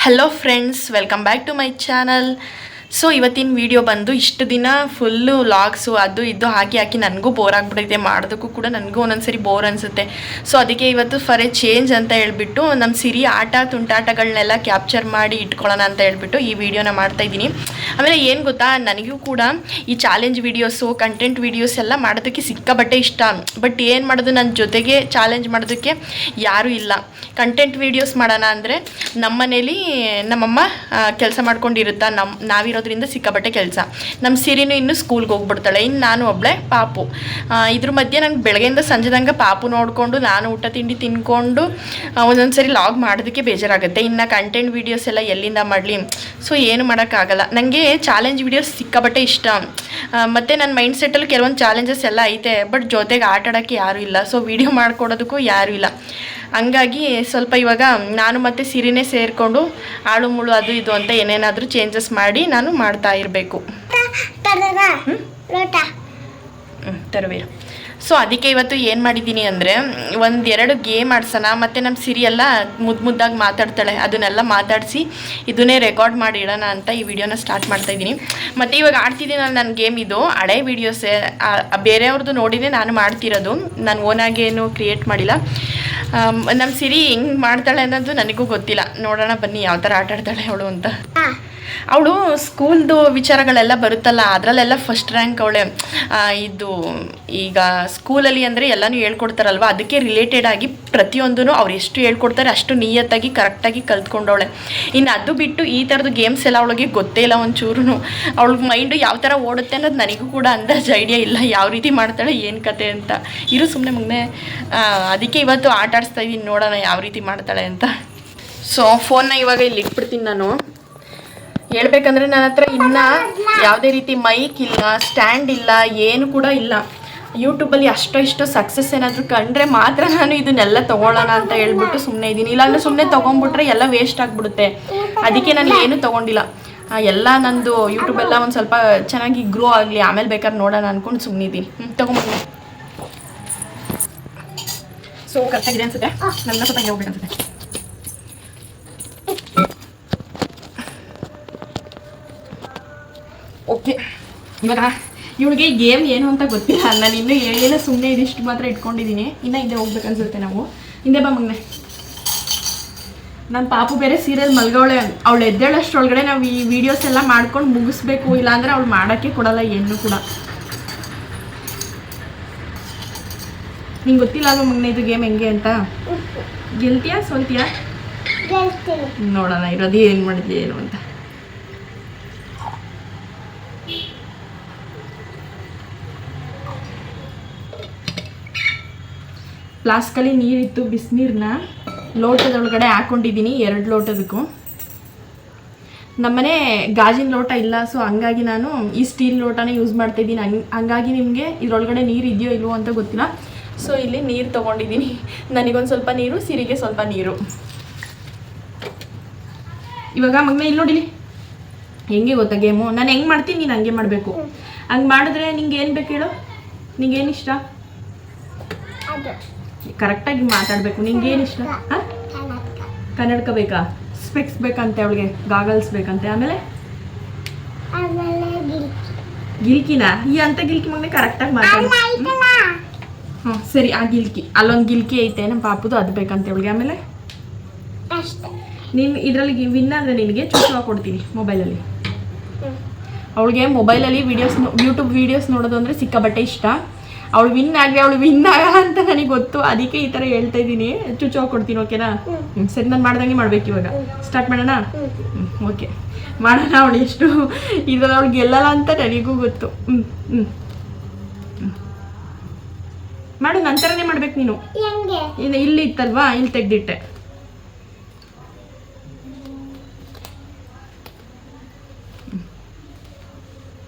Hello friends, welcome back to my channel. So ಇವತ್ತಿನ video ಬಂದು ಇಷ್ಟು ದಿನ ಫುಲ್ಲು ಲಾಗ್ಸು ಅದು ಇದು ಹಾಕಿ ನನಗೂ ಬೋರ್ ಆಗಿಬಿಟ್ಟಿದೆ. ಮಾಡೋದಕ್ಕೂ ಕೂಡ ನನಗೂ ಒಂದೊಂದ್ಸರಿ ಬೋರ್ ಅನಿಸುತ್ತೆ. ಸೊ ಅದಕ್ಕೆ ಇವತ್ತು ಫಾರ್ ಎ ಚೇಂಜ್ ಅಂತ ಹೇಳ್ಬಿಟ್ಟು ನಮ್ಮ ಸಿರಿ ಆಟ ತುಂಟಾಟಗಳನ್ನೆಲ್ಲ ಕ್ಯಾಪ್ಚರ್ ಮಾಡಿ ಇಟ್ಕೊಳ್ಳೋಣ ಅಂತ ಹೇಳ್ಬಿಟ್ಟು ಈ ವಿಡಿಯೋನ ಮಾಡ್ತಾಯಿದ್ದೀನಿ. ಆಮೇಲೆ ಏನು ಗೊತ್ತಾ, ನನಗೂ ಕೂಡ ಈ ಚಾಲೆಂಜ್ ವೀಡಿಯೋಸು, ಕಂಟೆಂಟ್ ವೀಡಿಯೋಸ್ ಎಲ್ಲ ಮಾಡೋದಕ್ಕೆ ಸಿಕ್ಕಾಬಟ್ಟೆ ಇಷ್ಟ. ಬಟ್ ಏನು ಮಾಡೋದು, ನನ್ನ ಜೊತೆಗೆ ಚಾಲೆಂಜ್ ಮಾಡೋದಕ್ಕೆ ಯಾರೂ ಇಲ್ಲ. ಕಂಟೆಂಟ್ ವೀಡಿಯೋಸ್ ಮಾಡೋಣ ಅಂದರೆ ನಮ್ಮ ಮನೇಲಿ ನಮ್ಮಮ್ಮ ಕೆಲಸ ಮಾಡ್ಕೊಂಡಿರುತ್ತಾ, ನಾವಿರೋದ್ರಿಂದ ಸಿಕ್ಕಾಬಟ್ಟೆ ಕೆಲಸ. ನಮ್ಮ ಸಿರಿನೂ ಇನ್ನು ಸ್ಕೂಲ್ಗೆ ಹೋಗ್ಬಿಡ್ತಾಳೆ, ಇನ್ನು ನಾನು ಒಬ್ಬಳೆ ಪಾಪು. ಇದ್ರ ಮಧ್ಯೆ ನಂಗೆ ಬೆಳಗ್ಗೆಯಿಂದ ಸಂಜೆದಂಗೆ ಪಾಪು ನೋಡಿಕೊಂಡು ನಾನು ಊಟ ತಿಂಡಿ ತಿನ್ಕೊಂಡು ಒಂದೊಂದು ಸರಿ ಲಾಗ್ ಮಾಡೋದಕ್ಕೆ ಬೇಜಾರಾಗುತ್ತೆ. ಇನ್ನು ಕಂಟೆಂಟ್ ವೀಡಿಯೋಸ್ ಎಲ್ಲ ಎಲ್ಲಿಂದ ಮಾಡಲಿ? ಸೊ ಏನು ಮಾಡೋಕ್ಕಾಗಲ್ಲ. ನನಗೆ ಚಾಲೆಂಜ್ ವೀಡಿಯೋಸ್ ಸಿಕ್ಕಾಬಟ್ಟೆ ಇಷ್ಟ. ಮತ್ತು ನನ್ನ ಮೈಂಡ್ ಸೆಟ್ಟಲ್ಲಿ ಕೆಲವೊಂದು ಚಾಲೆಂಜಸ್ ಎಲ್ಲ ಐತೆ, ಬಟ್ ಜೊತೆಗೆ ಆಟ ಆಡೋಕ್ಕೆ ಯಾರೂ ಇಲ್ಲ. ಸೊ ವೀಡಿಯೋ ಮಾಡ್ಕೊಡೋದಕ್ಕೂ ಯಾರೂ ಇಲ್ಲ. ಹಂಗಾಗಿ ಸ್ವಲ್ಪ ಇವಾಗ ನಾನು ಮತ್ತು ಸಿರಿನೇ ಸೇರಿಕೊಂಡು ಆಳು ಮುಳು ಅದು ಇದು ಅಂತ ಏನೇನಾದರೂ ಚೇಂಜಸ್ ಮಾಡಿ ನಾನು ಮಾಡ್ತಾ ಇರಬೇಕು. ತರುವೆ. ಸೊ ಅದಕ್ಕೆ ಇವತ್ತು ಏನು ಮಾಡಿದ್ದೀನಿ ಅಂದರೆ, ಒಂದೆರಡು ಗೇಮ್ ಆಡ್ಸೋಣ. ಮತ್ತು ನಮ್ಮ ಸಿರಿ ಎಲ್ಲ ಮುದ್ದಾಗಿ ಮಾತಾಡ್ತಾಳೆ, ಅದನ್ನೆಲ್ಲ ಮಾತಾಡಿಸಿ ಇದನ್ನೇ ರೆಕಾರ್ಡ್ ಮಾಡಿ ಇಡೋಣ ಅಂತ ಈ ವಿಡಿಯೋನ ಸ್ಟಾರ್ಟ್ ಮಾಡ್ತಾಯಿದ್ದೀನಿ. ಮತ್ತು ಇವಾಗ ಆಡ್ತಿದ್ದೀನಿ ನನ್ನ ಗೇಮ್. ಇದು ಹಳೆ ವೀಡಿಯೋಸೇ, ಬೇರೆಯವ್ರದ್ದು ನೋಡಿನೇ ನಾನು ಮಾಡ್ತಿರೋದು. ನಾನು ಓನಾಗೇನು ಕ್ರಿಯೇಟ್ ಮಾಡಿಲ್ಲ. ನಮ್ಮ ಸಿರಿ ಹೆಂಗೆ ಮಾಡ್ತಾಳೆ ಅನ್ನೋದು ನನಗೂ ಗೊತ್ತಿಲ್ಲ. ನೋಡೋಣ ಬನ್ನಿ ಯಾವ ಥರ ಆಟ ಆಡ್ತಾಳೆ ಅವಳು ಅಂತ. ಅವಳು ಸ್ಕೂಲ್ದು ವಿಚಾರಗಳೆಲ್ಲ ಬರುತ್ತಲ್ಲ, ಅದರಲ್ಲೆಲ್ಲ ಫಸ್ಟ್ ರ್ಯಾಂಕ್ ಅವಳೆ. ಇದು ಈಗ ಸ್ಕೂಲಲ್ಲಿ ಅಂದರೆ ಎಲ್ಲನೂ ಹೇಳ್ಕೊಡ್ತಾರಲ್ವ, ಅದಕ್ಕೆ ರಿಲೇಟೆಡ್ ಆಗಿ ಪ್ರತಿಯೊಂದೂ ಅವ್ರು ಎಷ್ಟು ಹೇಳ್ಕೊಡ್ತಾರೆ ಅಷ್ಟು ನಿಯತ್ತಾಗಿ ಕರೆಕ್ಟಾಗಿ ಕಲ್ತ್ಕೊಂಡವಳೆ. ಇನ್ನು ಅದು ಬಿಟ್ಟು ಈ ಥರದ್ದು ಗೇಮ್ಸ್ ಎಲ್ಲ ಅವಳಿಗೆ ಗೊತ್ತೇ ಇಲ್ಲ ಒಂಚೂರು. ಅವಳಿಗೆ ಮೈಂಡು ಯಾವ ಥರ ಓಡುತ್ತೆ ಅನ್ನೋದು ನನಗೂ ಕೂಡ ಅಂದಾಜು ಐಡಿಯಾ ಇಲ್ಲ, ಯಾವ ರೀತಿ ಮಾಡ್ತಾಳೆ ಏನು ಕತೆ ಅಂತ. ಇರು ಸುಮ್ಮನೆ ಮಗನೆ. ಅದಕ್ಕೆ ಇವತ್ತು ಆಟ ಆಡಿಸ್ತಾ ಇದ್ದೀನಿ, ನೋಡೋಣ ಯಾವ ರೀತಿ ಮಾಡ್ತಾಳೆ ಅಂತ. ಸೊ ಫೋನ್ನ ಇವಾಗ ಇಲ್ಲಿ ಇಟ್ಬಿಡ್ತೀನಿ ನಾನು. ಹೇಳ್ಬೇಕಂದ್ರೆ ನನ್ನ ಹತ್ರ ಇನ್ನೂ ಯಾವುದೇ ರೀತಿ ಮೈಕ್ ಇಲ್ಲ, ಸ್ಟ್ಯಾಂಡ್ ಇಲ್ಲ, ಏನು ಕೂಡ ಇಲ್ಲ. ಯೂಟ್ಯೂಬಲ್ಲಿ ಅಷ್ಟೋ ಇಷ್ಟೋ ಸಕ್ಸಸ್ ಏನಾದರೂ ಕಂಡ್ರೆ ಮಾತ್ರ ನಾನು ಇದನ್ನೆಲ್ಲ ತೊಗೊಳ್ಳೋಣ ಅಂತ ಹೇಳ್ಬಿಟ್ಟು ಸುಮ್ಮನೆ ಇದ್ದೀನಿ. ಇಲ್ಲಾಂದರೆ ಸುಮ್ಮನೆ ತೊಗೊಂಡ್ಬಿಟ್ರೆ ಎಲ್ಲ ವೇಸ್ಟ್ ಆಗಿಬಿಡುತ್ತೆ. ಅದಕ್ಕೆ ನಾನು ಏನೂ ತೊಗೊಂಡಿಲ್ಲ. ಎಲ್ಲ ನಂದು ಯೂಟ್ಯೂಬೆಲ್ಲ ಒಂದು ಸ್ವಲ್ಪ ಚೆನ್ನಾಗಿ ಗ್ರೋ ಆಗಲಿ, ಆಮೇಲೆ ಬೇಕಾದ್ರೆ ನೋಡೋಣ ಅಂದ್ಕೊಂಡು ಸುಮ್ಮನಿದ್ದೀನಿ. ತೊಗೊಂಬಂದೆ. ಸೊ ಕರೆಕ್ಟಾಗಿದೆ ಅನಿಸುತ್ತೆ. ನನ್ನ ಸ್ವಲ್ಪ ಹೋಗ್ಬೇಕು ಅನ್ಸುತ್ತೆ. ಓಕೆ, ಇವಾಗ ಇವಳಿಗೆ ಗೇಮ್ ಏನು ಅಂತ ಗೊತ್ತಿಲ್ಲ. ನಾನು ಇನ್ನೂ ಹೇಳಿಲ್ಲ, ಸುಮ್ಮನೆ ಇದಿಷ್ಟು ಮಾತ್ರ ಇಟ್ಕೊಂಡಿದ್ದೀನಿ. ಇನ್ನು ಹಿಂದೆ ಹೋಗ್ಬೇಕು ಅನ್ಸುತ್ತೆ ನಾವು. ಹಿಂದೆ ಬಾ ಮಗನೆ. ನನ್ನ ಪಾಪು ಬೇರೆ ಸೀರಿಯಲ್ ಮಲ್ಗವಳೆ. ಅವಳು ಎದ್ದೇಳಷ್ಟರೊಳಗಡೆ ನಾವು ಈ ವಿಡಿಯೋಸ್ ಎಲ್ಲ ಮಾಡ್ಕೊಂಡು ಮುಗಿಸ್ಬೇಕು, ಇಲ್ಲಾಂದರೆ ಅವಳು ಮಾಡೋಕ್ಕೆ ಕೊಡಲ್ಲ ಏನು ಕೂಡ. ನಿಂಗೆ ಗೊತ್ತಿಲ್ಲ ಅಲ್ವ ಮಗನೆ ಇದು ಗೇಮ್ ಹೆಂಗೆ ಅಂತ? ಗೆಲ್ತೀಯಾ ಸೋಲ್ತೀಯಾ? ನೋಡೋಣ ಇರೋದು ಏನು ಮಾಡಿದ್ಯಾ ಏನು ಅಂತ. ಫ್ಲಾಸ್ಕಲ್ಲಿ ನೀರಿತ್ತು, ಬಿಸಿನೀರನ್ನ ಲೋಟದೊಳಗಡೆ ಹಾಕ್ಕೊಂಡಿದ್ದೀನಿ, 2 ಲೋಟದಕ್ಕೂ. ನಮ್ಮನೆ ಗಾಜಿನ ಲೋಟ ಇಲ್ಲ, ಸೊ ಹಂಗಾಗಿ ನಾನು ಈ ಸ್ಟೀಲ್ ಲೋಟನೇ ಯೂಸ್ ಮಾಡ್ತಾಯಿದ್ದೀನಿ. ಹಂಗಾಗಿ ನಿಮಗೆ ಇದರೊಳಗಡೆ ನೀರು ಇದೆಯೋ ಇಲ್ವೋ ಅಂತ ಗೊತ್ತಿಲ್ಲ. ಸೊ ಇಲ್ಲಿ ನೀರು ತೊಗೊಂಡಿದ್ದೀನಿ. ನನಗೊಂದು ಸ್ವಲ್ಪ ನೀರು, ಸಿರಿಗೆ ಸ್ವಲ್ಪ ನೀರು. ಇವಾಗ ಮಗನೇ ಇಲ್ಲಿ ನೋಡಿಲಿ ಹೆಂಗೆ ಗೊತ್ತಾ ಗೇಮು. ನಾನು ಹೆಂಗೆ ಮಾಡ್ತೀನಿ ನೀನು ಹಂಗೆ ಮಾಡಬೇಕು. ಹಂಗೆ ಮಾಡಿದ್ರೆ ನಿಂಗೆ ಏನು ಬೇಕು ಹೇಳು? ನಿಂಗೇನು ಇಷ್ಟ? ಕರೆಕ್ಟಾಗಿ ಮಾತಾಡಬೇಕು. ನಿಂಗೇನು ಇಷ್ಟ? ಹಾಂ, ಕನ್ನಡಕ ಬೇಕಾ? ಸ್ಪೆಕ್ಸ್ ಬೇಕಂತೆ ಅವಳಿಗೆ, ಗಾಗಲ್ಸ್ ಬೇಕಂತೆ. ಆಮೇಲೆ ಗಿಲ್ಕಿನ ಈ ಅಂತ ಗಿಲ್ಕಿ ಮಗನೇ ಕರೆಕ್ಟಾಗಿ ಮಾತಾಡಿ. ಹ್ಞೂ ಸರಿ, ಆ ಗಿಲ್ಕಿ ಅಲ್ಲೊಂದು ಗಿಲ್ಕಿ ಐತೆ ನಮ್ಮ ಪಾಪುದು, ಅದು ಬೇಕಂತೆ ಅವಳಿಗೆ. ಆಮೇಲೆ ನೀನು ಇದರಲ್ಲಿ ವಿನ್ ಆದರೆ ನಿನಗೆ ಚೂಚುವ ಕೊಡ್ತೀನಿ ಮೊಬೈಲಲ್ಲಿ. ಅವಳಿಗೆ ಮೊಬೈಲಲ್ಲಿ ಯೂಟ್ಯೂಬ್ ವೀಡಿಯೋಸ್ ನೋಡೋದು ಅಂದರೆ ಸಿಕ್ಕಾಬಟ್ಟೆ ಇಷ್ಟ. ಅವಳು ವಿನ್ ಆಗಲ್ಲ ಅಂತ ನನಗೆ ಗೊತ್ತು. ಅದಕ್ಕೆ ಈ ಥರ ಹೇಳ್ತಾ ಇದ್ದೀನಿ. ಚುಚ್ಚು ಕೊಡ್ತೀನಿ, ಓಕೆನಾ? ಸರಿ, ನಾನು ಮಾಡ್ದಂಗೆ ಮಾಡ್ಬೇಕು. ಇವಾಗ ಸ್ಟಾರ್ಟ್ ಮಾಡೋಣ. ಓಕೆ ಮಾಡೋಣ. ಅವಳು ಎಷ್ಟು ಇದ್ರಲ್ಲಿ ಅವಳು ಗೆಲ್ಲಲ್ಲ ಅಂತ ನನಗೂ ಗೊತ್ತು. ಮಾಡು, ನಂತರನೇ ಮಾಡ್ಬೇಕು ನೀನು. ಇಲ್ಲಿ ಇತ್ತಲ್ವಾ, ಇಲ್ಲಿ ತೆಗ್ದಿಟ್ಟೆ.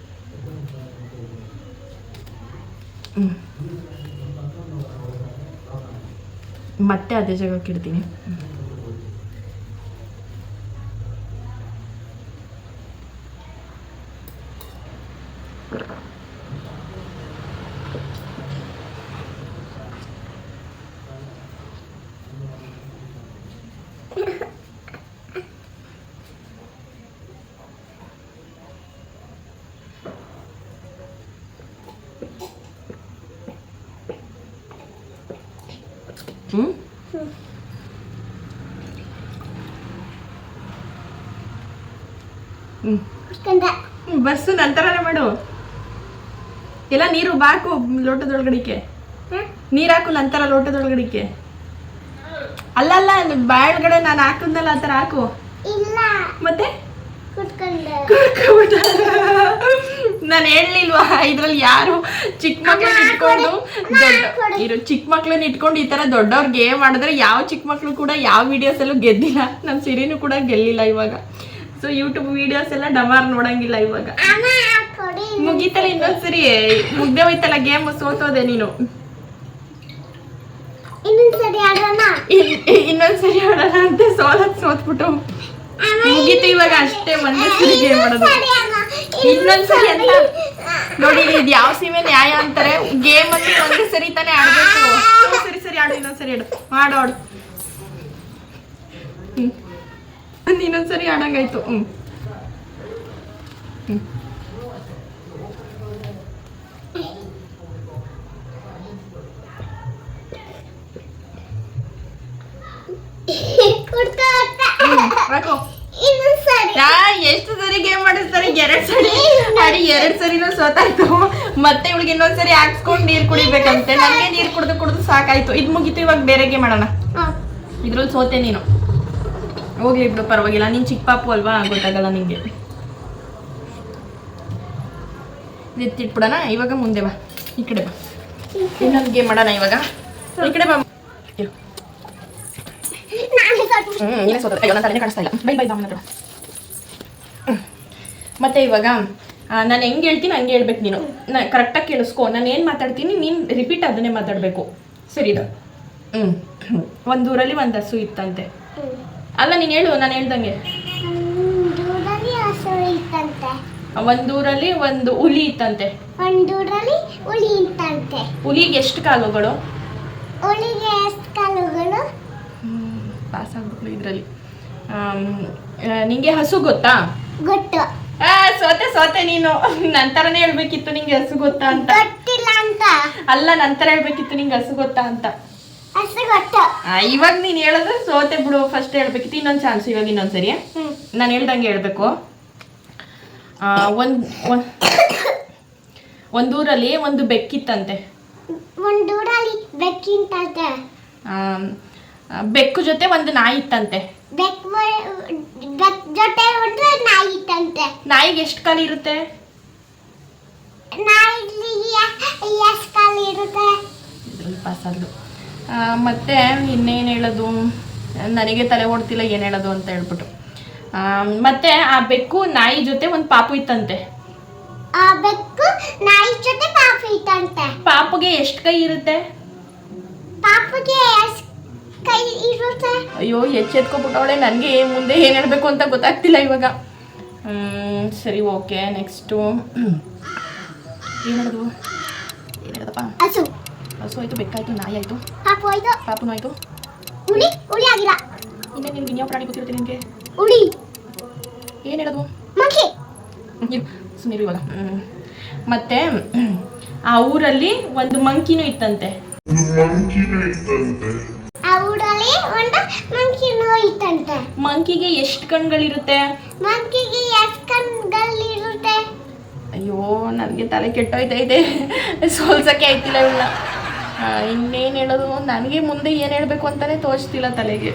ಮತ್ತೆ ಅದೇ ಜಾಗಕ್ಕೆ ಇಡ್ತೀನಿ. ಬರ್ಸು ನಂತರನೇ ಮಾಡು. ಎಲ್ಲ ನೀರು ಬಾಕು ಲೋಟದೊಳಗಡಿಕೆ, ನೀರು ಹಾಕು ನಂತರ ಲೋಟದೊಳಗಡಿಕೆ. ಅಲ್ಲಲ್ಲ ಬಾಯೊಳಗಡೆ ನಾನು ಹಾಕಿದ್ನಲ್ಲ ಆ ಥರ ಹಾಕು. ಮತ್ತೆ ನಾನು ಹೇಳಲಿಲ್ವಾ ಇದ್ರಲ್ಲಿ ಯಾರು ಚಿಕ್ಕ ಮಕ್ಳನ್ನ ಇಟ್ಕೊಂಡು ಚಿಕ್ಕ ಮಕ್ಳನ್ನ ಇಟ್ಕೊಂಡು ಈ ತರ ದೊಡ್ಡವ್ರ ಗೇಮ್ ಮಾಡಿದ್ರೆ ಯಾವ ಚಿಕ್ಕ ಮಕ್ಳು ಕೂಡ ಯಾವ ವಿಡಿಯೋಸ್ ಎಲ್ಲೂ ಗೆದ್ದಿಲ್ಲ. ನಮ್ಮ ಸಿರಿನೂ ಕೂಡ ಗೆಲ್ಲಿಲ್ಲ ಇವಾಗ. ಸೊ ಯೂಟ್ಯೂಬ್ ವಿಡಿಯೋಸ್ ಎಲ್ಲ ಡಮಾರ್ ನೋಡಂಗಿಲ್ಲ ಇವಾಗ. ಮುಗೀತಲ್ಲ ಇನ್ನೊಂದ್ಸರಿ, ಮುಗ್ದೆ ಹೋಯ್ತಲ್ಲ ಗೇಮ್, ಸೋತೋದೆ ನೀನು. ಇನ್ನೊಂದ್ಸರಿ ಆಡೋಣ ಅಂತ ಸೋತ್ಬಿಟ್ಟು ಮುಗೀತು ಇವಾಗ. ಅಷ್ಟೇ ಒಂದೇ ಸರಿ ಗೇಮ್ ಮಾಡೋದು. ಇನ್ನೊಂದ್ಸರಿ ಅಂತ ನೋಡಿ, ಇದು ಯಾವ ಸೀಮೆ ನ್ಯಾಯ ಅಂತಾರೆ. ಗೇಮ್ ಅಲ್ಲಿ ಒಂದೇ ಸರಿ ತಾನೇ ಆಡ್ಬೇಕು. ಸರಿ ಆಡು, ಇನ್ನೊಂದ್ಸರಿ ಆಡು. ಇನ್ನೊಂದ್ಸರಿ ಆಡಂಗಾಯ್ತು. ಎಷ್ಟು ಸರಿ ಗೇಮ್ ಮಾಡಿಸ್ತಾರೆ? 2 ಸರಿ ಆಡಿ 2 ಸರಿನೂ ಸೋತಾಯ್ತು. ಮತ್ತೆ ಇವಳಿಗೆ ಇನ್ನೊಂದ್ಸರಿ ಹಾಕ್ಸ್ಕೊಂಡು ನೀರ್ ಕುಡಿಬೇಕಂತೆ. ನನಗೆ ನೀರ್ ಕುಡ್ದು ಸಾಕಾಯ್ತು. ಇದು ಮುಗೀತು, ಇವಾಗ ಬೇರೆ ಗೇಮ್ ಮಾಡೋಣ. ಇದ್ರಲ್ಲಿ ಸೋತೆ ನೀನು. ಹೋಗ್ಲಿ ಬಿಡು, ಪರವಾಗಿಲ್ಲ. ನೀನ್ ಚಿಕ್ಕ ಪಾಪು ಅಲ್ವಾ, ಗೊತ್ತಾಗಲ್ಲ ನಿಂಗೆ. ಎತ್ತಿಟ್ಬಿಡೋಣ ಇವಾಗ. ಮುಂದೆ ಬಾ, ಈ ಕಡೆ ಬಾ. ಇನ್ನೊಂದು ಗೇಮ್ ಮಾಡೋಣ ಇವಾಗ. ಈ ಕಡೆ ಬಾ. ಕಾಣಿಸ್ತಾ ಇಲ್ಲ. ಬೈ ಮತ್ತೆ ಇವಾಗ ನಾನು ಹೆಂಗೆ ಹೇಳ್ತೀನಿ ಹಂಗೆ ಹೇಳ್ಬೇಕು ನೀನು. ಕರೆಕ್ಟಾಗಿ ಕೇಳಿಸ್ಕೊ. ನಾನು ಏನು ಮಾತಾಡ್ತೀನಿ ನೀನು ರಿಪೀಟ್ ಅದನ್ನೇ ಮಾತಾಡಬೇಕು. ಸರಿದಾ? ಒಂದೂರಲ್ಲಿ ಒಂದು ಹಸು ಇತ್ತಂತೆ. ಅಲ್ಲ, ನೀನು ಹೇಳು, ನಾನು ಹೇಳ್ದಂಗೆ. ಒಂದೂರಲ್ಲಿ ಒಂದು ಹುಲಿ ಇತ್ತಂತೆ. ಹುಲಿಗೆ ಎಷ್ಟು ಕಾಲುಗಳು? ಪಾಸ್ ಆಗ್ಬಿಟ್ಲು ಇದರಲ್ಲಿ. ನಿಂಗೆ ಹಸು ಗೊತ್ತಾ? ಗೊತ್ತು. ಸೋತೆ ನೀನು. ನಂತರನೇ ಹೇಳ್ಬೇಕಿತ್ತು ನಿಂಗೆ ಹಸು ಗೊತ್ತಾ ಅಂತ. ಅಲ್ಲ, ನಂತರ ಹೇಳ್ಬೇಕಿತ್ತು ನಿಂಗೆ ಹಸು ಗೊತ್ತಾ ಅಂತ. ಇವಾಗ ನೀನ್ ಹೇಳಿದ್ರೆ ಸೋತೆ ಬಿಡು. ಫಸ್ಟ್ ಹೇಳ್ಬೇಕಿತ್ತು. ಇನ್ನೊಂದು ಚಾನ್ಸ್ ಇವಾಗ. ಇನ್ನೊಂದ್ಸರಿ ನಾನು ಹೇಳ್ದಂಗೆ ಹೇಳ್ಬೇಕು. ಒಂದೂರಲ್ಲಿ ಒಂದು ಬೆಕ್ಕಿತ್ತಂತೆ. ಬೆಕ್ಕು ಜೊತೆ ಒಂದು ನಾಯಿ ಇತ್ತಂತೆ. ನಾಯಿಗೆ ಎಷ್ಟು ಕಾಲು ಇರುತ್ತೆ? ಪಾಸ್ ಆದ್ಲು. ಮತ್ತೆ ಇನ್ನೇನು ಹೇಳೋದು, ನನಗೆ ತಲೆ ಓಡ್ತಿಲ್ಲ ಏನು ಹೇಳೋದು ಅಂತ ಹೇಳ್ಬಿಟ್ಟು. ಮತ್ತೆ ಆ ಬೆಕ್ಕು ನಾಯಿ ಜೊತೆ ಒಂದು ಪಾಪು ಇತ್ತಂತೆ. ಪಾಪುಗೆ ಎಷ್ಟು ಕೈ ಇರುತ್ತೆ? ಅಯ್ಯೋ, ಎಚ್ಚೆತ್ಕೊಬಿಟ್ಟವಳೆ. ನನಗೆ ಮುಂದೆ ಏನು ಹೇಳಬೇಕು ಅಂತ ಗೊತ್ತಾಗ್ತಿಲ್ಲ ಇವಾಗ. ಸರಿ, ಓಕೆ. ನೆಕ್ಸ್ಟು ಏನು ಹೇಳೋದು? ಏನು ಹೇಳೋದಪ್ಪ? ಹಸು ಆಯ್ತು, ಬೆಕ್ಕಾಯ್ತು, ನಾಯಿ ಆಯ್ತು, ಪಾಪುನು ಆಯ್ತು. ಇನ್ನೇ ನಿನ್ಗೆ ಇನ್ಯಾವ ಪ್ರಾಣಿ ಗೊತ್ತಿರುತ್ತೆ ನಿನಗೆ? ಏನು ಹೇಳೋದು? ಸುಮ್ಮನೆ ಇವಾಗ. ಮತ್ತೆ ಆ ಊರಲ್ಲಿ ಒಂದು ಮಂಕಿನೂ ಇತ್ತಂತೆ. ಮಂಕಿಗೆ ಎಷ್ಟು ಕಣ್ಗಳಿರುತ್ತೆ? ಅಯ್ಯೋ, ನನಗೆ ತಲೆ ಕೆಟ್ಟೋಯ್ತೈತೆ. ಸೋಲ್ಸಕ್ಕೆ ಆಯ್ತಿಲ್ಲ ಇವನ್ನ. ಇನ್ನೇನು ಹೇಳೋದು? ನನಗೆ ಮುಂದೆ ಏನು ಹೇಳಬೇಕು ಅಂತಾನೆ ತೋಚ್ತಿಲ್ಲ ತಲೆಗೆ.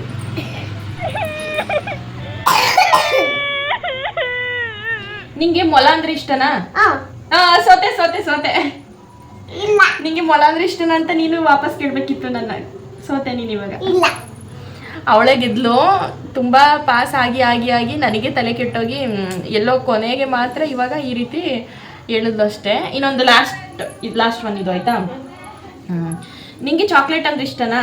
ನಿಂಗೆ ಮೊಲ ಅಂದ್ರೆ ಇಷ್ಟನಾ? ಸೋತೆ. ನಿಂಗೆ ಮೊಲ ಅಂದ್ರೆ ಇಷ್ಟನಾ ಅಂತ ನೀನು ವಾಪಸ್ ಕೇಳಬೇಕಿತ್ತು ನನ್ನ. ಸೋತೆ ನೀನು ಇವಾಗ. ಅವಳೇ ಗೆದ್ಲು. ತುಂಬ ಪಾಸ್ ಆಗಿ ನನಗೆ ತಲೆ ಕೆಟ್ಟೋಗಿ ಎಲ್ಲೋ ಕೊನೆಗೆ ಮಾತ್ರ ಇವಾಗ ಈ ರೀತಿ ಹೇಳಿದ್ಲು ಅಷ್ಟೇ. ಇನ್ನೊಂದು ಲಾಸ್ಟ್ ಒನ್ ಇದು ಆಯ್ತಾ? ನಿಂಗೆ ಚಾಕ್ಲೇಟ್ ಅಂದ್ರೆ ಇಷ್ಟನಾ?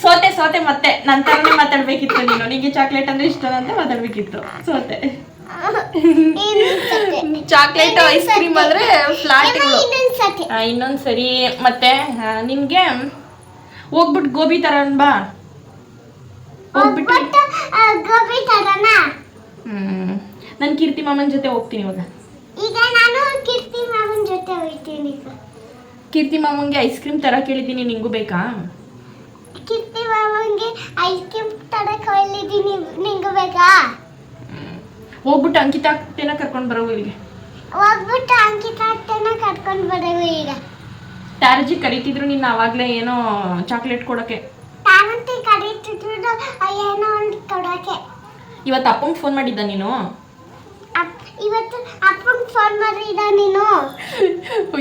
ಸೋತೆ. ಮತ್ತೆ ನಂತರನೇ ಮಾತಾಡ್ಬೇಕಿತ್ತು ನೀನು. ನಿಂಗೆ ಚಾಕ್ಲೇಟ್ ಅಂದ್ರೆ ಇಷ್ಟನಾ ಅಂತ ಮಾತಾಡ್ಬೇಕಿತ್ತು. ಸೋತೆ. ಚಾಕ್ಲೇಟ್ ಐಸ್ ಕ್ರೀಮ್ ಅಂದ್ರೆ ಫ್ಲಾಟ್. ಇನ್ನೊಂದ್ಸರಿ. ಮತ್ತೆ ನಿನ್ಗೆ ಹೋಗ್ಬಿಟ್ಟು ಗೋಬಿ ತರನ್ ಬಾ. ನಾನು ಕೀರ್ತಿ ಮಾಮನ್ ಜೊತೆ ಹೋಗ್ತೀನಿ ಇವಾಗ. ಕೀರ್ತಿ ಮಾಮಂಗೆ ಐಸ್ ಕ್ರೀಮ್ ತರ ಕೇಳಿದ್ದೀನಿ. ನಿಂಗೂ ಬೇಕಾ? ಕೀರ್ತಿ ಮಾಮಂಗೆ ಐಸ್ ಕ್ರೀಮ್ ತರ ಕೇಳಿದ್ದೀನಿ. ನಿಂಗೂ ಬೇಕಾ? ಹೋಗ್ಬಿಟ್ಟು ಅಂಕಿತಾ ಅತ್ತೆನ ಕರ್ಕೊಂಡು ಬರೋ ಇಲ್ಲಿಗೆ. ಹೋಗ್ಬಿಟ್ಟು ಅಂಕಿತ ಅತ್ತೆನ ಕರ್ಕೊಂಡು ಬರೋದು ಈಗ. ಟ್ಯಾರಜಿ ಕರೀತಿದ್ರು ನಿನ್ನ ಆವಾಗಲೇ ಏನೋ ಚಾಕ್ಲೇಟ್ ಕೊಡೋಕ್ಕೆ. ತಾನಂತೆ ಕರೀತಿದ್ರು ಏನೋ ಒಂದು ಕೊಡೋಕೆ. ಇವತ್ತು ಅಪ್ಪಂಗೆ ಫೋನ್ ಮಾಡಿದ್ದ ನೀನು? ಇವತ್ತು ಅಪ್ಪಂಗೆ ಫೋನ್ ಮಾಡಿದ ನೀನು?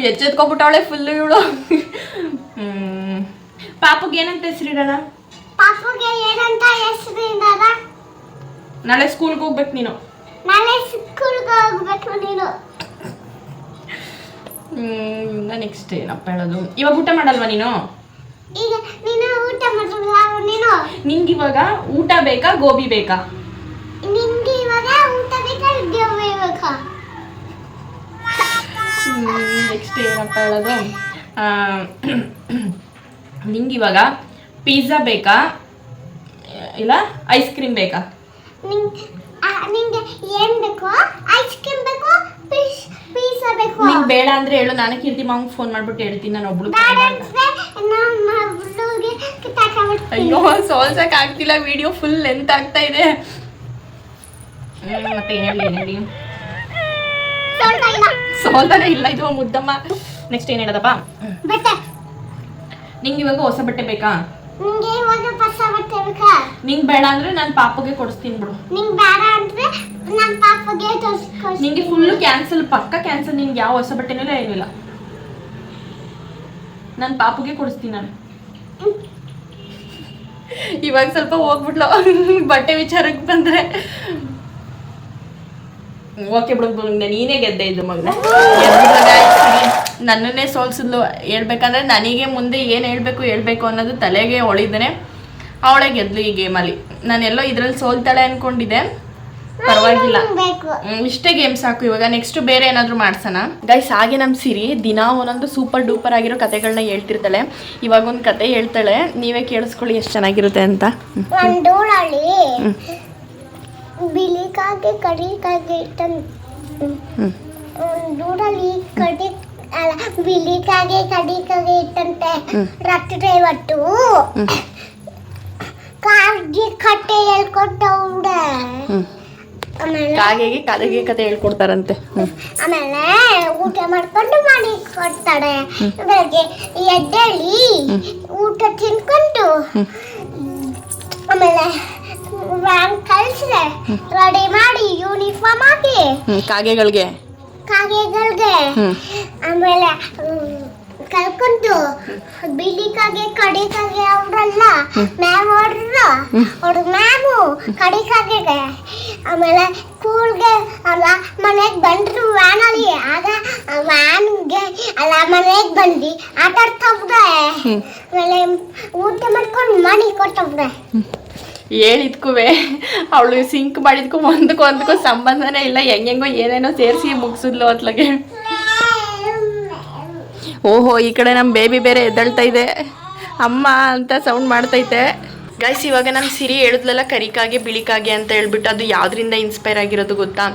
ಎಚ್ಚೆತ್ಕೊಬಿಟ್ಟವಳೆ ಫುಲ್ಲು ಇವಳು. ಪಾಪುಗೆ ಏನಂತ ಹೆಸರಿಡೋಣ? ಪಾಪುಗೆ ಏನಂತ ಹೆಸರಿಡೋಣ? ನಾಳೆ ಸ್ಕೂಲ್ಗೆ ಹೋಗ್ಬೇಕು ನೀನು. ನಾಳೆ ಸ್ಕೂಲ್ಗೆ ಹೋಗ್ಬೇಕು ನೀನು. ನೆಕ್ಸ್ಟ್ ಏನಪ್ಪ ಹೇಳೋದು? ಇವಾಗ ಊಟ ಮಾಡಲ್ವಾ ನೀನು? ಈಗ ನೀನು ಊಟ ಮಾಡಲ್ಲ ನೀನು? ನಿಂಗೆ ಇವಾಗ ಊಟ ಬೇಕಾ ಗೋಬಿ ಬೇಕಾ? ನಿಂಗೆ ಇವಾಗ ಊಟ ಬೇಕಾ ಗೋಬಿ ಬೇಕಾ? ನೆಕ್ಸ್ಟ್ ಏನಪ್ಪ ಹೇಳೋದು? ನಿಂಗೆ ಇವಾಗ ಪಿಜ್ಜಾ ಬೇಕಾ ಇಲ್ಲ ಐಸ್ ಕ್ರೀಮ್ ಬೇಕಾ? ನಿಂಗೆ ಏನು ಬೇಕು? ಐಸ್ ಕ್ರೀಮ್ ಬೇಕು, ಪಿಜ್ಜಾ ಬೇಕು? ನಿಂಗೆ ಬೇಡ ಅಂದ್ರೆ ಹೇಳು, ನಾನೇ ಕೀರ್ತಿ ಮಾವಂಗೆ ಫೋನ್ ಮಾಡ್ಬಿಟ್ಟು ಹೇಳ್ತೀನಿ ನಾನು ಒಬ್ಳು. ಅಯ್ಯೋ ಸೋಲ್ಸಕ್ ಆಗ್ತಿಲ್ಲ, ವಿಡಿಯೋ ಫುಲ್ ಲೆಂತ್ ಆಗ್ತಾ ಇದೆ. ಮತ್ತೆ ಏನ್ ಹೇಳಿ ಸೋಲ್ತಾನೆ ಇಲ್ಲ ಇದು ಮುದ್ದಮ್ಮ. ನೆಕ್ಸ್ಟ್ ಏನ್ ಹೇಳದಪ್ಪ? ನಿಂಗೆ ಇವಾಗ ಹೊಸ ಬಟ್ಟೆ ಬೇಕಾ? ನಿಂಗೆ ಇವಾಗ ಹೊಸ ಬಟ್ಟೆ ಬೇಕಾ? ನಿಂಗೆ ಬೇಡ ಅಂದ್ರೆ ನಾನು ಪಾಪಗೆ ಕೊಡಿಸ್ತೀನಿ ಬಿಡು. ನಿಂಗೆ ಬೇಡ ಅಂದ್ರೆ ನಾನು ಪಾಪಗೆ ಕೊಡಿಸ್ತೀನಿ. ನಿಂಗೆ ಫುಲ್ ಕ್ಯಾನ್ಸಲ್, ಪಕ್ಕ ಕ್ಯಾನ್ಸಲ್. ನಿಂಗೆ ಯಾವ ಹೊಸ ಬಟ್ಟೆನೂ ಏನಿಲ್ಲ, ನಾನು ಪಾಪಗೆ ಕೊಡಿಸ್ತೀನಿ ನಾನು. ಇವಾಗ ಸ್ವಲ್ಪ ಹೋಗ್ಬಿಟ್ಲು ಬಟ್ಟೆ ವಿಚಾರಕ್ಕೆ ಬಂದ್ರೆ. ಓಕೆ ಬಿಡು, ನೀನೇ ಗೆದ್ದೆ ಇದು ಮಗನ. ನನ್ನನ್ನೇ ಸೋಲ್ಸಿದ್ಲು. ಹೇಳ್ಬೇಕಂದ್ರೆ ನನಗೆ ಮುಂದೆ ಏನು ಹೇಳ್ಬೇಕು ಅನ್ನೋದು ತಲೆಗೆ ಹೊಳಿದ್ರೆ ಅವಳೇ ಗೆದ್ಲು ಈ ಗೇಮಲ್ಲಿ. ನಾನೆಲ್ಲೋ ಇದ್ರಲ್ಲಿ ಸೋಲ್ತಾಳೆ ಅನ್ಕೊಂಡಿದ್ದೆ, ಪರವಾಗಿಲ್ಲ. ಇಷ್ಟೇ ಗೇಮ್ ಸಾಕು. ಇವಾಗ ನೆಕ್ಸ್ಟ್ ಬೇರೆ ಏನಾದರೂ ಮಾಡ್ಸೋಣ ಗೈಸ್. ಹಾಗೆ ನಮ್ಮ ಸಿರಿ ದಿನ ಒಂದೊಂದು ಸೂಪರ್ ಡೂಪರ್ ಆಗಿರೋ ಕತೆಗಳನ್ನ ಹೇಳ್ತಿರ್ತಾಳೆ. ಇವಾಗ ಒಂದು ಕತೆ ಹೇಳ್ತಾಳೆ, ನೀವೇ ಕೇಳಿಸ್ಕೊಳ್ಳಿ ಎಷ್ಟು ಚೆನ್ನಾಗಿರುತ್ತೆ ಅಂತ. ಬಿಳಿ ಕಾಗೆ ಕಡಿ ಕಾಗೆ ದೂರಲ್ಲಿ ಕಡಿ ಅಲ್ಲ, ಬಿಳಿ ಕಾಗೆ ಕಡಿ ಕಾಗೆ ಇಟ್ಟಂತೆ. ರಾತ್ರಿ ಹೊತ್ತು ಕಾಗೆ ಕಟ್ಟೆ ಹೇಳ್ಕೊಟ್ಟವ್ರೆ. ಕಾಗೆಗೆ ಕತೆಗೆ ಕತೆ ಹೇಳ್ಕೊಡ್ತಾರಂತೆ. ಆಮೇಲೆ ಊಟ ಮಾಡ್ಕೊಂಡು ಮಾಡಿ ಕೊಡ್ತಾಳೆ. ಬೆಳಗ್ಗೆ ಎದ್ದೇಳಿ ಊಟ ತಿನ್ಕೊಂಡು ಆಮೇಲೆ ವ್ಯಾನ್ ಕಳಿಸಿದೆ, ರೆಡಿ ಮಾಡಿ ಯೂನಿಫಾರ್ಮ್ ಹಾಕಿ ಕಾಗೆಗಳಿಗೆ ಆಮೇಲೆ ಕಲ್ಕೊಂಡು ಬಿಳಿ ಕಾಗೆ ಕಡಿ ಕಾಗೆ ಅವ್ರಲ್ಲ ಮ್ಯಾಮ್ ಹೊಡ್ರು, ಅವ್ರ ಮ್ಯಾಮು ಕಡಿ ಕಾಗೆಗೆ. ಆಮೇಲೆ ಸ್ಕೂಲ್ಗೆ ಅಲ್ಲ ಮನೆಗೆ ಬಂದ್ರು ವ್ಯಾನಲ್ಲಿ. ಆಗ ವ್ಯಾನ್ಗೆ ಅಲ್ಲ ಮನೆಗೆ ಬಂದು ಆಟ ಆಡ್ತಾವ್ರೆ. ಆಮೇಲೆ ಊಟ ಮಾಡ್ಕೊಂಡು ಮಾಡಿ ಕೊಟ್ಟವ್ರೆ. ಹೇಳಿದ್ಕುವೆ ಅವಳು ಸಿಂಕ್ ಮಾಡಿದ್ಕು ಒಂದಕ್ಕೂ ಸಂಬಂಧನೇ ಇಲ್ಲ. ಹೆಂಗೆಂಗೋ ಏನೇನೋ ಸೇರಿಸಿ ಮುಗಿಸಿದ್ಲು ಅತ್ಲಗೆ. ಓಹೋ, ಈ ಕಡೆ ನಮ್ಮ ಬೇಬಿ ಬೇರೆ ಎದ್ದಳ್ತಾ ಇದೆ, ಅಮ್ಮ ಅಂತ ಸೌಂಡ್ ಮಾಡ್ತೈತೆ ಗೈಸ್. ಇವಾಗ ನಮ್ಮ ಸಿರಿ ಹೇಳಿದ್ಲಲ್ಲ ಕರಿಕಾಗೆ ಬಿಳಿಕಾಗೆ ಅಂತ ಹೇಳ್ಬಿಟ್ಟು, ಅದು ಯಾವುದರಿಂದ ಇನ್ಸ್ಪೈರ್ ಆಗಿರೋದು ಗೊತ್ತಾ?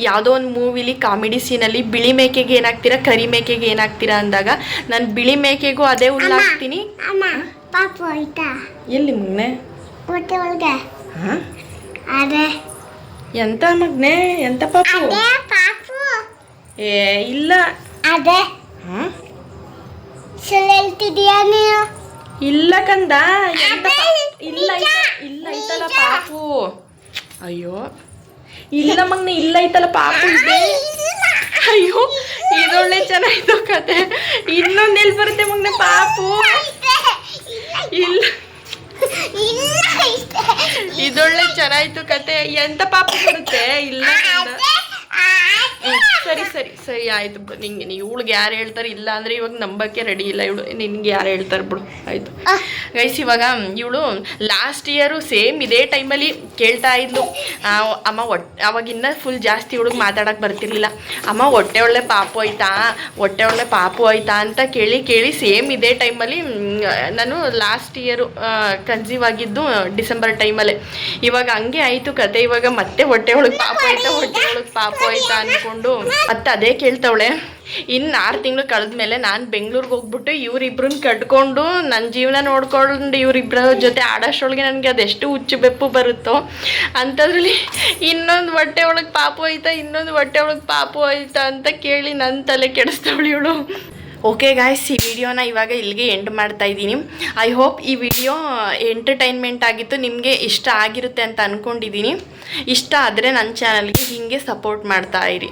ಯಾವುದೋ ಒಂದು ಮೂವಿಲಿ ಕಾಮಿಡಿ ಸೀನಲ್ಲಿ ಬಿಳಿ ಮೇಕೆಗೆ ಏನಾಗ್ತೀರಾ ಕರಿ ಮೇಕೆಗೆ ಏನಾಗ್ತೀರಾ ಅಂದಾಗ ನಾನು ಬಿಳಿ ಮೇಕೆಗೂ ಅದೇ ಹುಲ್ಲು ಹಾಕ್ತೀನಿ. ಪಾಪು ಆಯ್ತಾ ಎಲ್ಲಿ ಮಗ್ನೆ? ಹೊಟ್ಟೆ ಒಳಗೆ. ಅದೇ ಎಂತ ಮಗ್ನೆ? ಎಂತ ಪಾಪು? ಪಾಪು ಏ ಇಲ್ಲ. ಅದೇ ಸುಳ್ಳು ಹೇಳ್ತಿದೀಯಾ ನೀನು? ಇಲ್ಲ ಕಂದ, ಇಲ್ಲ ಐತಲ್ಲ ಪಾಪು. ಅಯ್ಯೋ ಇಲ್ಲ ಮಗ್ನೆ, ಇಲ್ಲ ಐತಲ್ಲ ಪಾಪು ಇದೆ. ಅಯ್ಯೋ ಇದೊಳ್ಳೆ ಚೆನ್ನಾಯ್ತು ಕತೆ. ಇನ್ನೊಂದು ಎಲ್ಲಿ ಬರುತ್ತೆ ಮಗ್ನೆ ಪಾಪು? ಇಲ್ಲ ಇದೊಳ್ಳೆ ಚೆನ್ನಾಯ್ತು ಕತೆ. ಎಂತ ಪಾಪು ಬರುತ್ತೆ? ಇಲ್ಲ ಸರಿ ಸರಿ ಸರಿ ಆಯ್ತು ಬಿಡು. ನಿಂಗೆ ಇವಳಿಗೆ ಯಾರು ಹೇಳ್ತಾರೆ? ಇಲ್ಲ ಅಂದ್ರೆ ಇವಾಗ ನಂಬಕ್ಕೆ ರೆಡಿ ಇಲ್ಲ ಇವಳು. ನಿನ್ಗೆ ಯಾರು ಹೇಳ್ತಾರೆ ಬಿಡು. ಆಯ್ತು ಗೈಸ್, ಇವಾಗ ಇವಳು ಲಾಸ್ಟ್ ಇಯರು ಸೇಮ್ ಇದೇ ಟೈಮಲ್ಲಿ ಕೇಳ್ತಾ ಇದ್ಲು, ಅಮ್ಮ ಅವಾಗಿನ್ನ ಫುಲ್ ಜಾಸ್ತಿ ಇವಳಿಗೆ ಮಾತಾಡಕ್ಕೆ ಬರ್ತಿರ್ಲಿಲ್ಲ. ಅಮ್ಮ ಹೊಟ್ಟೆ ಒಳ್ಳೆ ಪಾಪು ಆಯ್ತಾ ಅಂತ ಕೇಳಿ ಸೇಮ್ ಇದೇ ಟೈಮಲ್ಲಿ ನಾನು ಲಾಸ್ಟ್ ಇಯರು ಕನ್ಸೀವ್ ಆಗಿದ್ದು ಡಿಸೆಂಬರ್ ಟೈಮಲ್ಲೇ. ಇವಾಗ ಹಂಗೆ ಆಯಿತು ಕತೆ. ಇವಾಗ ಮತ್ತೆ ಹೊಟ್ಟೆ ಒಳಗೆ ಪಾಪು ಆಯ್ತಾ ಅಂದ್ಕೊಂಡು ಅಂದ್ಕೊಂಡು ಮತ್ತೆ ಅದೇ ಕೇಳ್ತವಳೆ. ಇನ್ನು 6 ತಿಂಗಳು ಕಳೆದ್ಮೇಲೆ ನಾನು ಬೆಂಗ್ಳೂರಿಗೆ ಹೋಗ್ಬಿಟ್ಟು ಇವರಿಬ್ರನ್ನ ಕಟ್ಕೊಂಡು ನನ್ನ ಜೀವನ ನೋಡ್ಕೊಂಡು ಇವರಿಬ್ಬರ ಜೊತೆ ಆಡೋಷ್ಟೊಳಗೆ ನನಗೆ ಅದೆಷ್ಟು ಹುಚ್ಚು ಬೆಪ್ಪು ಬರುತ್ತೋ ಅಂಥದ್ರಲ್ಲಿ ಇನ್ನೊಂದು ಹೊಟ್ಟೆ ಒಳಗೆ ಪಾಪು ಆಯ್ತಾ ಇನ್ನೊಂದು ಹೊಟ್ಟೆ ಒಳಗೆ ಪಾಪು ಆಯ್ತಾ ಅಂತ ಕೇಳಿ ನನ್ನ ತಲೆ ಕೆಡಿಸ್ತಾವಳು ಇವಳು. ಓಕೆ ಗಾಯ್ಸ್, ಈ ವಿಡಿಯೋನ ಇವಾಗ ಇಲ್ಲಿಗೆ ಎಂಡ್ ಮಾಡ್ತಾ ಇದ್ದೀನಿ. ಐ ಹೋಪ್ ಈ ವಿಡಿಯೋ ಎಂಟರ್ಟೈನ್ಮೆಂಟ್ ಆಗಿತ್ತು, ನಿಮಗೆ ಇಷ್ಟ ಆಗಿರುತ್ತೆ ಅಂತ ಅಂದ್ಕೊಂಡಿದ್ದೀನಿ. ಇಷ್ಟ ಆದರೆ ನನ್ನ ಚಾನಲ್ಗೆ ಹೀಗೆ ಸಪೋರ್ಟ್ ಮಾಡ್ತಾ ಇರಿ.